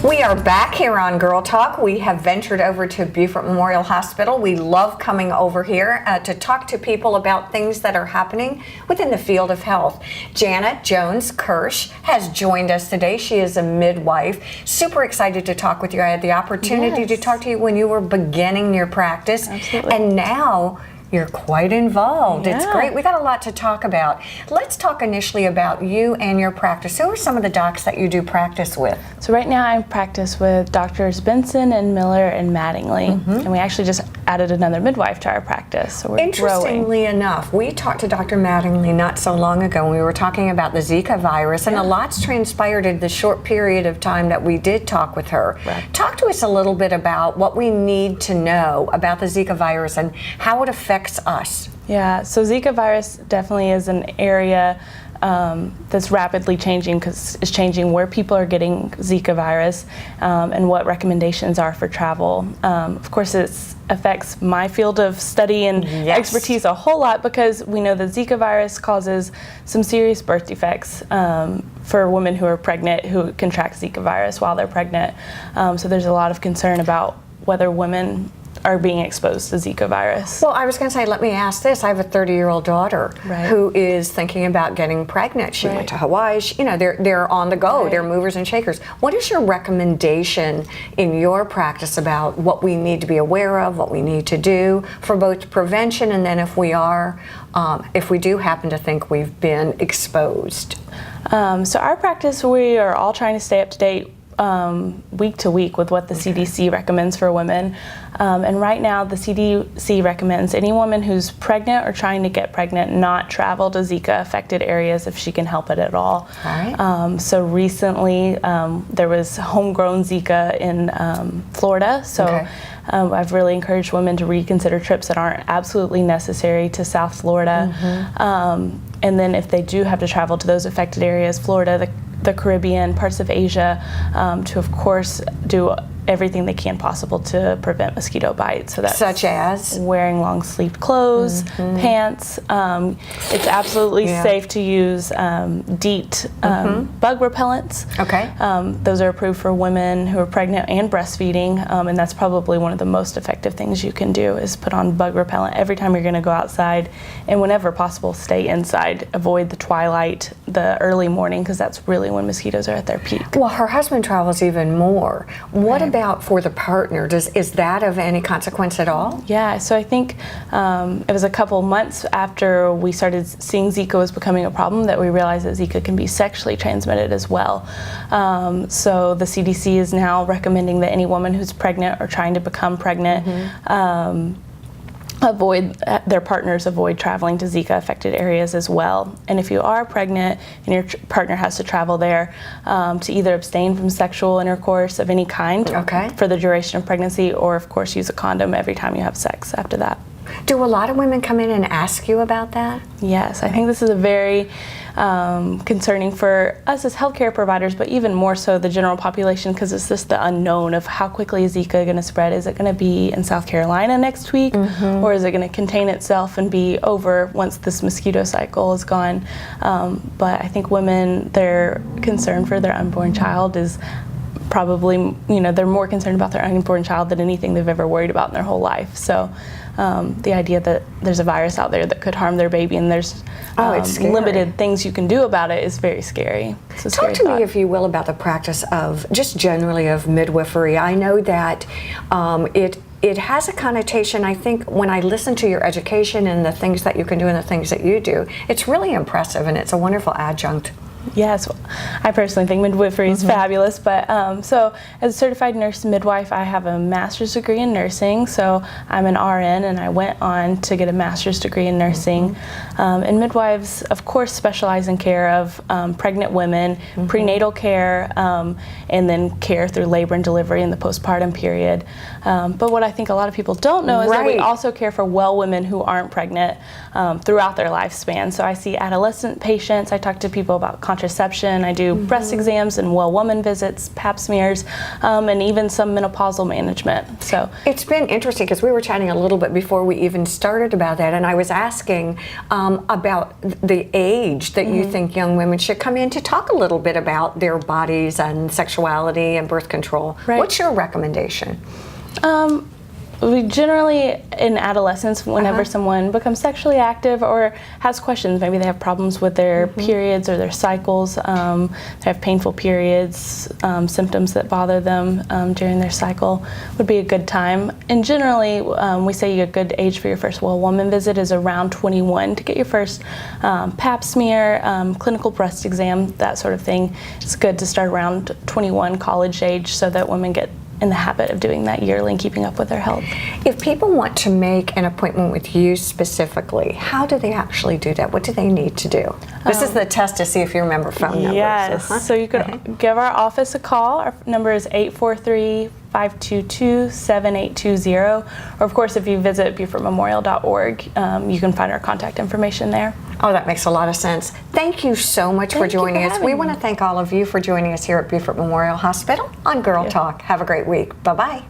We are back here on Girl Talk. We have ventured over to Beaufort Memorial Hospital. We love coming over here to talk to people about things that are happening within the field of health. Janna Jones Kersh has joined us today. She is a midwife. Super excited to talk with you. I had the opportunity to talk to you when you were beginning your practice. Absolutely. And now you're quite involved. Yeah. It's great. We got a lot to talk about. Let's talk initially about you and your practice. Who are some of the docs that you do practice with? So right now I practice with Doctors Benson and Miller and Mattingly, and we actually just added another midwife to our practice, so we're Interestingly growing. enough, we talked to Dr. Mattingly not so long ago, and we were talking about the Zika virus, and a lot's transpired in the short period of time that we did talk with her. Right. Talk to us a little bit about what we need to know about the Zika virus and how it affects us. Yeah, so Zika virus definitely is an area that's rapidly changing because it's changing where people are getting Zika virus and what recommendations are for travel. Of course, it affects my field of study and expertise a whole lot because we know that Zika virus causes some serious birth defects for women who are pregnant who contract Zika virus while they're pregnant. So there's a lot of concern about whether women are being exposed to Zika virus. Well, I was going to say, let me ask this. I have a 30-year-old daughter who is thinking about getting pregnant. She went to Hawaii. They're on the go. They're movers and shakers. What is your recommendation in your practice about what we need to be aware of, what we need to do for both prevention and then if we do happen to think we've been exposed? So our practice, we are all trying to stay up to date week to week with what the CDC recommends for women. And right now the CDC recommends any woman who's pregnant or trying to get pregnant not travel to Zika affected areas if she can help it at all. So recently there was homegrown Zika in Florida. So I've really encouraged women to reconsider trips that aren't absolutely necessary to South Florida. And then if they do have to travel to those affected areas, Florida, the Caribbean, parts of Asia, to of course do everything they can possible to prevent mosquito bites. So that's such as wearing long sleeved clothes, pants. It's absolutely safe to use DEET bug repellents. Those are approved for women who are pregnant and breastfeeding, and that's probably one of the most effective things you can do is put on bug repellent every time you're going to go outside, and whenever possible stay inside. Avoid the twilight, the early morning, because that's really when mosquitoes are at their peak. Well, her husband travels even more. What about for the partner? Is that of any consequence at all? Yeah, so I think it was a couple months after we started seeing Zika was becoming a problem that we realized that Zika can be sexually transmitted as well. So the CDC is now recommending that any woman who's pregnant or trying to become pregnant their partners avoid traveling to Zika affected areas as well. And if you are pregnant and your partner has to travel there, to either abstain from sexual intercourse of any kind for the duration of pregnancy, or of course use a condom every time you have sex after that. Do a lot of women come in and ask you about that? Yes, I think this is a very concerning for us as healthcare providers, but even more so the general population, because it's just the unknown of how quickly is Zika going to spread. Is it going to be in South Carolina next week, or is it going to contain itself and be over once this mosquito cycle is gone? But I think women, their concern for their unborn child is probably, they're more concerned about their unborn child than anything they've ever worried about in their whole life. So the idea that there's a virus out there that could harm their baby and there's limited things you can do about it is very scary. Talk to me, if you will, about the practice of, just generally, of midwifery. I know that it has a connotation, I think, when I listen to your education and the things that you can do and the things that you do, it's really impressive and it's a wonderful adjunct. Yes, I personally think midwifery is fabulous, but so as a certified nurse midwife, I have a master's degree in nursing, so I'm an RN and I went on to get a master's degree in nursing. And midwives, of course, specialize in care of pregnant women, prenatal care, and then care through labor and delivery in the postpartum period. But what I think a lot of people don't know is that we also care for well women who aren't pregnant throughout their lifespan. So I see adolescent patients, I talk to people about contraception. I do breast exams and wellwoman visits, pap smears, and even some menopausal management. So it's been interesting because we were chatting a little bit before we even started about that, and I was asking about the age that you think young women should come in to talk a little bit about their bodies and sexuality and birth control. Right. What's your recommendation? We generally, in adolescence, whenever someone becomes sexually active or has questions, maybe they have problems with their periods or their cycles, they have painful periods, symptoms that bother them during their cycle, would be a good time. And generally, we say a good age for your first wellwoman visit is around 21 to get your first pap smear, clinical breast exam, that sort of thing. It's good to start around 21, college age, so that women get in the habit of doing that yearly and keeping up with their health. If people want to make an appointment with you specifically, how do they actually do that? What do they need to do? This is the test to see if you remember phone numbers. Yes, so you could give our office a call. Our number is 843-522-7820. Or of course, if you visit BeaufortMemorial.org, you can find our contact information there. Oh, that makes a lot of sense. Thank you so much for joining us. We want to thank all of you for joining us here at Beaufort Memorial Hospital on Girl Talk. Have a great week. Bye-bye.